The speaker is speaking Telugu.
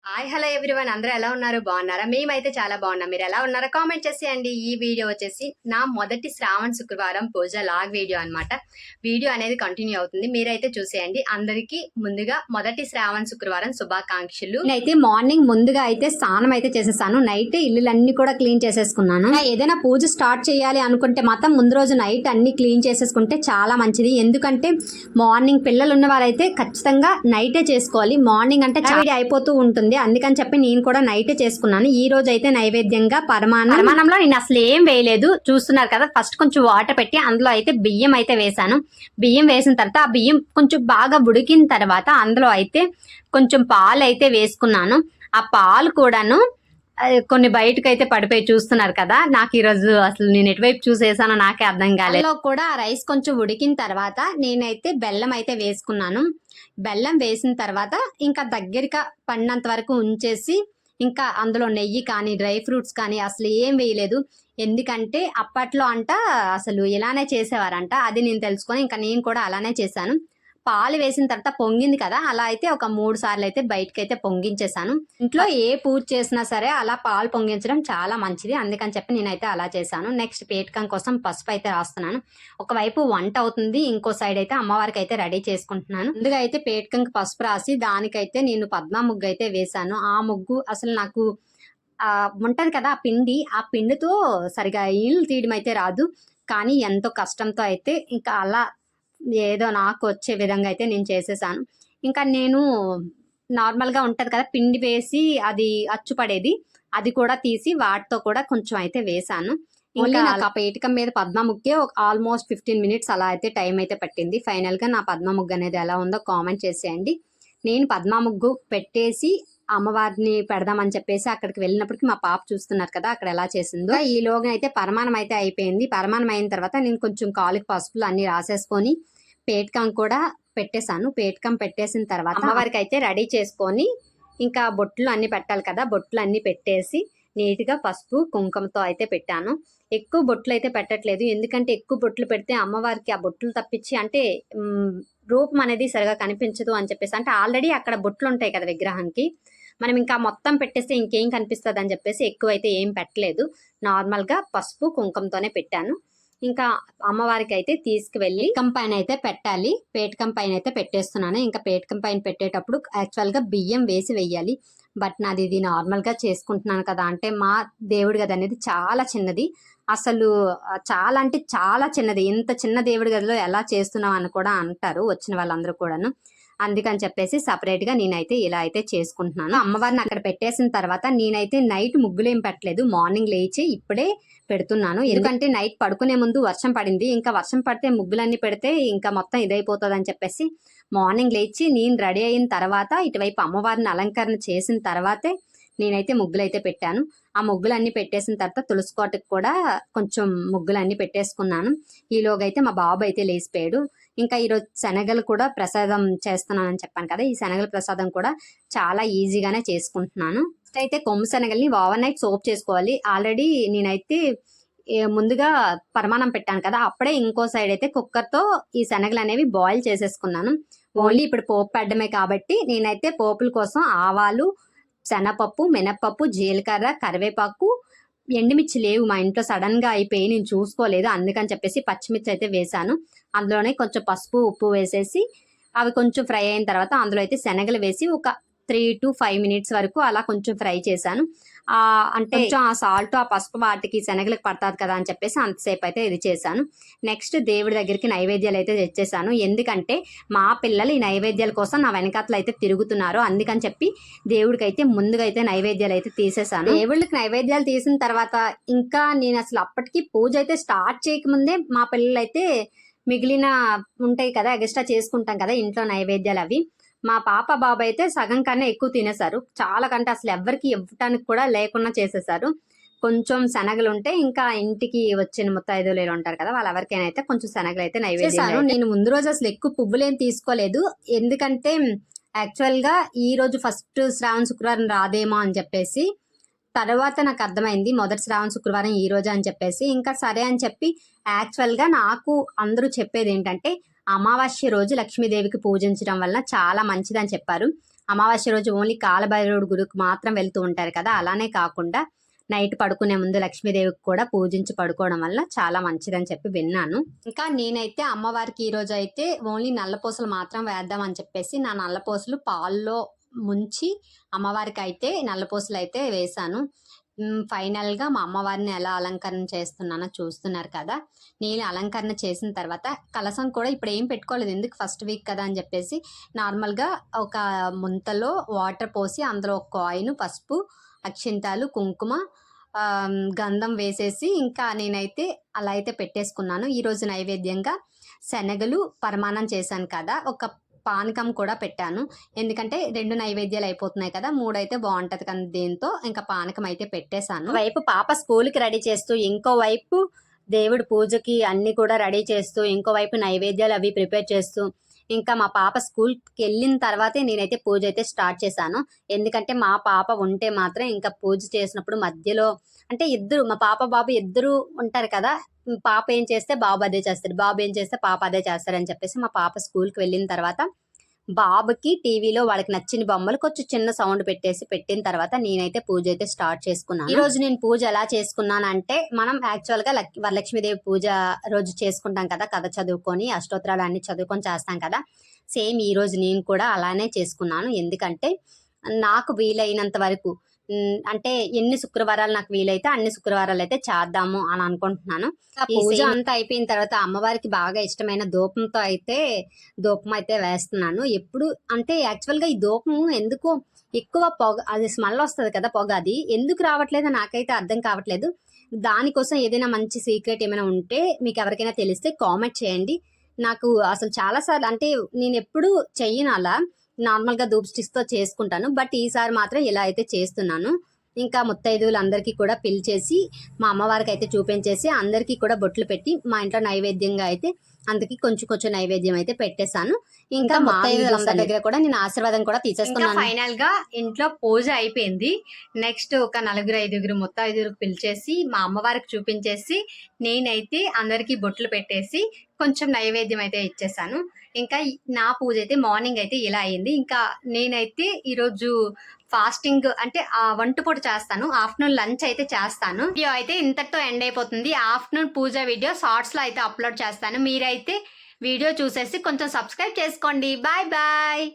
హాయ్ హలో ఎవ్రీవన్, అందరూ ఎలా ఉన్నారు? బాగున్నారా? మేమైతే చాలా బాగున్నాం. మీరు ఎలా ఉన్నారో కామెంట్ చేసేయండి. ఈ వీడియో వచ్చేసి నా మొదటి శ్రావణ శుక్రవారం పూజ లాగ్ వీడియో అన్నమాట. వీడియో అనేది కంటిన్యూ అవుతుంది, మీరైతే చూసేయండి. అందరికీ ముందుగా మొదటి శ్రావణ శుక్రవారం శుభాకాంక్షలు. నేనైతే మార్నింగ్ ముందుగా అయితే స్నానం అయితే చేసేసాను. నైట్ ఇల్లులన్నీ కూడా క్లీన్ చేసేసుకున్నాను. ఏదైనా పూజ స్టార్ట్ చేయాలి అనుకుంటే మాత్రం ముందు రోజు నైట్ అన్ని క్లీన్ చేసేసుకుంటే చాలా మంచిది. ఎందుకంటే మార్నింగ్ పిల్లలు ఉన్న వారైతే ఖచ్చితంగా నైటే చేసుకోవాలి. మార్నింగ్ అంటే చాలా అయిపోతూ ఉంటుంది, అందుకని చెప్పి నేను కూడా నైట్ చేసుకున్నాను. ఈ రోజు అయితే నైవేద్యంగా పరమానంలో నేను అసలు ఏం వేయలేదు. చూస్తున్నారు కదా, ఫస్ట్ కొంచెం వాటర్ పెట్టి అందులో అయితే బియ్యం అయితే వేసాను. బియ్యం వేసిన తర్వాత ఆ బియ్యం కొంచెం బాగా ఉడికిన తర్వాత అందులో అయితే కొంచెం పాలు అయితే వేసుకున్నాను. ఆ పాలు కూడాను కొన్ని బయటకు అయితే పడిపోయి చూస్తున్నారు కదా. నాకు ఈరోజు అసలు నేను ఎటువైపు చూసేసానో నాకే అర్థం కాలేదు. కూడా ఆ రైస్ కొంచెం ఉడికిన తర్వాత నేనైతే బెల్లం అయితే వేసుకున్నాను. బెల్లం వేసిన తర్వాత ఇంకా దగ్గరగా పడినంత వరకు ఉంచేసి ఇంకా అందులో నెయ్యి కానీ డ్రై ఫ్రూట్స్ కానీ అసలు ఏం వేయలేదు. ఎందుకంటే అప్పట్లో అసలు ఇలానే చేసేవారంట. అది నేను తెలుసుకొని ఇంకా నేను కూడా అలానే చేశాను. పాలు వేసిన తర్వాత పొంగింది కదా, అలా అయితే ఒక 3 సార్లు అయితే బయటకి అయితే పొంగించేసాను. ఇంట్లో ఏ పూజ చేసినా సరే అలా పాలు పొంగించడం చాలా మంచిది, అందుకని చెప్పి నేనైతే అలా చేశాను. నెక్స్ట్ పేటకం కోసం పసుపు అయితే రాస్తున్నాను. ఒకవైపు వంట అవుతుంది, ఇంకో సైడ్ అయితే అమ్మవారికి అయితే రెడీ చేసుకుంటున్నాను. ముందుగా అయితే పేటకంకి పసుపు రాసి దానికైతే నేను పద్మ ముగ్గు అయితే వేశాను. ఆ ముగ్గు అసలు నాకు ఉంటది కదా ఆ పిండితో సరిగా ఇల్లు తీయడం అయితే రాదు, కానీ ఎంతో కష్టంతో అయితే ఇంకా అలా ఏదో నాకు వచ్చే విధంగా అయితే నేను చేసేసాను. ఇంకా నేను నార్మల్గా ఉంటది కదా పిండి వేసి అది అచ్చుపడేది, అది కూడా తీసి వాటితో కూడా కొంచెం అయితే వేసాను. ఇంకా ఆ పేటకం మీద పద్మ ముగ్గే ఆల్మోస్ట్ 15 మినిట్స్ అలా అయితే టైం అయితే పట్టింది. ఫైనల్ గా నా పద్మ ముగ్గు అనేది ఎలా ఉందో కామెంట్ చేసేయండి. నేను పద్మ ముగ్గు పెట్టేసి అమ్మవారిని పెడదామని చెప్పేసి అక్కడికి వెళ్ళినప్పటికీ మా పాప చూస్తున్నారు కదా అక్కడ ఎలా చేసిందో. ఈలోగా అయితే పరమాణం అయితే అయిపోయింది. పరమాణం అయిన తర్వాత నేను కొంచెం కాలుకి పసుపులు అన్ని రాసేసుకొని పేటకం కూడా పెట్టేశాను. పేటకం పెట్టేసిన తర్వాత అమ్మవారికి అయితే రెడీ చేసుకొని ఇంకా బొట్లు అన్ని పెట్టాలి కదా, బొట్లు అన్ని పెట్టేసి నీట్గా పసుపు కుంకుమతో అయితే పెట్టాను. ఎక్కువ బొట్లు అయితే పెట్టట్లేదు, ఎందుకంటే ఎక్కువ బొట్లు పెడితే అమ్మవారికి ఆ బొట్లు తప్పించి రూపం అనేది సరిగా కనిపించదు అని చెప్పేసి, అంటే ఆల్రెడీ అక్కడ బొట్లు ఉంటాయి కదా విగ్రహానికి, మనం ఇంకా మొత్తం పెట్టేస్తే ఇంకేం కనిపిస్తుంది అని చెప్పేసి ఎక్కువైతే ఏం పెట్టలేదు. నార్మల్గా పసుపు కుంకుమతోనే పెట్టాను. ఇంకా అమ్మవారికి అయితే తీసుకువెళ్ళి పేటకం పైన అయితే పెట్టాలి. పేటకం పైన అయితే పెట్టేస్తున్నాను. ఇంకా పేటకం పైన పెట్టేటప్పుడు యాక్చువల్గా బియ్యం వేసి వెయ్యాలి, బట్ నాది ఇది నార్మల్గా చేసుకుంటున్నాను కదా, అంటే మా దేవుడి గది అనేది చాలా చిన్నది, అసలు చాలా అంటే చాలా చిన్నది. ఇంత చిన్న దేవుడి గదిలో ఎలా చేస్తున్నాం అని కూడా అంటారు వచ్చిన వాళ్ళందరూ కూడాను. అందుకని చెప్పేసి సపరేట్గా నేనైతే ఇలా అయితే చేసుకుంటున్నాను. అమ్మవారిని అక్కడ పెట్టేసిన తర్వాత నేనైతే నైట్ ముగ్గులేం పెట్టలేదు, మార్నింగ్ లేచి ఇప్పుడే పెడుతున్నాను. ఎందుకంటే నైట్ పడుకునే ముందు వర్షం పడింది, ఇంకా వర్షం పడితే ముగ్గులన్నీ పెడితే ఇంకా మొత్తం ఇదైపోతుంది అని చెప్పేసి మార్నింగ్ లేచి నేను రెడీ అయిన తర్వాత ఇటువైపు అమ్మవారిని అలంకరణ చేసిన తర్వాతే నేనైతే ముగ్గులైతే పెట్టాను. ఆ ముగ్గులన్నీ పెట్టేసిన తర్వాత తులసి కోటకు కూడా కొంచెం ముగ్గులన్నీ పెట్టేసుకున్నాను. ఈలోగా అయితే మా బాబు అయితే లేచిపోయాడు. ఇంకా ఈరోజు శనగలు కూడా ప్రసాదం చేస్తున్నానని చెప్పాను కదా, ఈ శనగల ప్రసాదం కూడా చాలా ఈజీగానే చేసుకుంటున్నాను. అయితే కొమ్ము శనగల్ని ఓవర్ నైట్ సోప్ చేసుకోవాలి. ఆల్రెడీ నేనైతే ముందుగా పరమాణం పెట్టాను కదా, అప్పుడే ఇంకో సైడ్ అయితే కుక్కర్తో ఈ శనగలు అనేవి బాయిల్ చేసేసుకున్నాను. ఓన్లీ ఇప్పుడు పోపు పెట్టడమే కాబట్టి నేనైతే పోపుల కోసం ఆవాలు, శనగపప్పు, మినప్పప్పు, జీలకర్ర, కరివేపాకు, ఎండుమిర్చి లేవు మా ఇంట్లో, సడన్ గా అయిపోయి నేను చూసుకోలేదు, అందుకని చెప్పేసి పచ్చిమిర్చి అయితే వేసాను. అందులోనే కొంచెం పసుపు ఉప్పు వేసేసి అవి కొంచెం ఫ్రై అయిన తర్వాత అందులో అయితే శనగలు వేసి ఒక 3 to 5 మినిట్స్ వరకు అలా కొంచెం ఫ్రై చేశాను. అంటే కొంచెం ఆ సాల్ట్ ఆ పసుపు వాటికి శనగలకు పడుతుంది కదా అని చెప్పేసి అంతసేపు అయితే ఇది చేశాను. నెక్స్ట్ దేవుడి దగ్గరికి నైవేద్యాలు అయితే తెచ్చేసాను. ఎందుకంటే మా పిల్లలు ఈ నైవేద్యాల కోసం నా వెనకాతలు అయితే తిరుగుతున్నారు, అందుకని చెప్పి దేవుడికి అయితే ముందుగా అయితే నైవేద్యాలు అయితే తీసేసాను. దేవుళ్ళకి నైవేద్యాలు తీసిన తర్వాత ఇంకా నేను అసలు అప్పటికి పూజ అయితే స్టార్ట్ చేయకముందే మా పిల్లలు అయితే మిగిలిన ఉంటాయి కదా ఎక్స్ట్రా చేసుకుంటాం కదా ఇంట్లో నైవేద్యాలు, అవి మా పాప బాబు అయితే సగం కన్నా ఎక్కువ తినేశారు. చాలా కంటే అసలు ఎవరికి ఇవ్వటానికి కూడా లేకుండా చేసేసారు. కొంచెం శనగలు ఉంటే ఇంకా ఇంటికి వచ్చిన ముత్తైదువులు ఉంటారు కదా, వాళ్ళెవరికైనా అయితే కొంచెం శనగలు అయితే నైవేద్యం. నేను ముందు రోజు అసలు ఎక్కువ పువ్వులేం తీసుకోలేదు, ఎందుకంటే యాక్చువల్గా ఈ రోజు ఫస్ట్ శ్రావణ శుక్రవారం రాదేమో అని చెప్పేసి. తర్వాత నాకు అర్థమైంది మొదటి శ్రావణ శుక్రవారం ఈ రోజు అని చెప్పేసి, ఇంకా సరే అని చెప్పి యాక్చువల్గా నాకు అందరూ చెప్పేది ఏంటంటే అమావాస్య రోజు లక్ష్మీదేవికి పూజించడం వల్ల చాలా మంచిదని చెప్పారు. అమావాస్య రోజు ఓన్లీ కాలభైరవుడి గుడికి మాత్రం వెళ్తూ ఉంటారు కదా, అలానే కాకుండా నైట్ పడుకునే ముందు లక్ష్మీదేవికి కూడా పూజించి పడుకోవడం వల్ల చాలా మంచిదని చెప్పి విన్నాను. ఇంకా నేనైతే అమ్మవారికి ఈ రోజు అయితే ఓన్లీ నల్లపూసలు మాత్రం వేద్దాం అని చెప్పేసి నా నల్లపూసలు పాల్లో ముంచి అమ్మవారికి అయితే నల్లపూసలు అయితే వేశాను. ఫైనల్గా మా అమ్మవారిని ఎలా అలంకరణ చేస్తున్నానో చూస్తున్నారు కదా. నేను అలంకరణ చేసిన తర్వాత కలసం కూడా ఇప్పుడు ఏం పెట్టుకోలేదు, ఎందుకు ఫస్ట్ వీక్ కదా అని చెప్పేసి నార్మల్గా ఒక ముంతలో వాటర్ పోసి అందులో ఒక కాయిన్, పసుపు, అక్షింతాలు, కుంకుమ, గంధం వేసేసి ఇంకా నేనైతే అలా అయితే పెట్టేసుకున్నాను. ఈరోజు నైవేద్యంగా శనగలు పరమాన్నం చేశాను కదా, ఒక పానకం కూడా పెట్టాను. ఎందుకంటే 2 నైవేద్యాలు అయిపోతున్నాయి కదా, 3 అయితే బాగుంటది కదా, దీంతో ఇంకా పానకం అయితే పెట్టేశాను. వైపు పాప స్కూల్కి రెడీ చేస్తూ, ఇంకో వైపు దేవుడి పూజకి అన్ని కూడా రెడీ చేస్తూ, ఇంకో వైపు నైవేద్యాలు అవి ప్రిపేర్ చేస్తూ, ఇంకా మా పాప స్కూల్కి వెళ్ళిన తర్వాతే నేనైతే పూజ అయితే స్టార్ట్ చేశాను. ఎందుకంటే మా పాప ఉంటే మాత్రం ఇంకా పూజ చేసినప్పుడు మధ్యలో అంటే ఇద్దరు, మా పాప బాబు ఇద్దరు ఉంటారు కదా, పాప ఏం చేస్తే బాబు అదే చేస్తాడు, బాబు ఏం చేస్తే పాప అదే చేస్తారని చెప్పేసి మా పాప స్కూల్కి వెళ్ళిన తర్వాత బాబుకి టీవీలో వాళ్ళకి నచ్చిన బొమ్మలు కొంచెం చిన్న సౌండ్ పెట్టిన తర్వాత నేనైతే పూజ అయితే స్టార్ట్ చేసుకున్నాను. ఈ రోజు నేను పూజ ఎలా చేసుకున్నానంటే, మనం యాక్చువల్ గా వరలక్ష్మీదేవి పూజ రోజు చేసుకుంటాం కదా, కథ చదువుకొని అష్టోత్తరాలు అన్ని చదువుకొని చేస్తాం కదా, సేమ్ ఈ రోజు నేను కూడా అలానే చేసుకున్నాను. ఎందుకంటే నాకు వీలైనంత వరకు అంటే ఎన్ని శుక్రవారాలు నాకు వీలైతే అన్ని శుక్రవారాలు అయితే చేద్దాము అని అనుకుంటున్నాను. పూజ అంతా అయిపోయిన తర్వాత అమ్మవారికి బాగా ఇష్టమైన ధూపంతో అయితే ధూపం అయితే వేస్తున్నాను. ఎప్పుడు అంటే యాక్చువల్ గా ఈ ధూపం ఎందుకు ఎక్కువ పొగ, అది స్మెల్ వస్తుంది కదా పొగ, అది ఎందుకు రావట్లేదు నాకైతే అర్థం కావట్లేదు. దానికోసం ఏదైనా మంచి సీక్రెట్ ఏమైనా ఉంటే మీకు ఎవరికైనా తెలిస్తే కామెంట్ చేయండి. నాకు అసలు చాలా సార్లు అంటే నేను ఎప్పుడు చెయ్యను అలా, నార్మల్గా ధూప్ స్టిక్స్తో చేసుకుంటాను, బట్ ఈసారి మాత్రం ఇలా అయితే చేస్తున్నాను. ఇంకా ముత్తైదువులు అందరికీ కూడా పిలిచేసి మా అమ్మవారికి అయితే చూపించేసి అందరికీ కూడా బొట్లు పెట్టి మా ఇంట్లో నైవేద్యంగా అయితే అందరికి కొంచెం కొంచెం నైవేద్యం అయితే పెట్టేశాను. ఇంకా ముత్తైదువులందరి దగ్గర కూడా నేను ఆశీర్వాదం కూడా తీసేసుకున్నాను. ఫైనల్ గా ఇంట్లో పూజ అయిపోయింది. నెక్స్ట్ ఒక 4-5 ముత్తైదువులకు పిలిచేసి మా అమ్మవారికి చూపించేసి నేనైతే అందరికీ బొట్లు పెట్టేసి కొంచెం నైవేద్యం అయితే ఇచ్చేసాను. ఇంకా నా పూజ అయితే మార్నింగ్ అయితే ఇలా అయింది. ఇంకా నేనైతే ఈరోజు ఫాస్టింగ్ అంటే వంటపూట చేస్తాను, ఆఫ్టర్నూన్ లంచ్ అయితే చేస్తాను. వీడియో అయితే ఇంతటితో ఎండ్ అయిపోతుంది. ఆఫ్టర్నూన్ పూజ వీడియో షార్ట్స్ లో అయితే అప్లోడ్ చేస్తాను. మీరైతే వీడియో చూసేసి కొంచెం సబ్స్క్రైబ్ చేసుకోండి. Bye bye.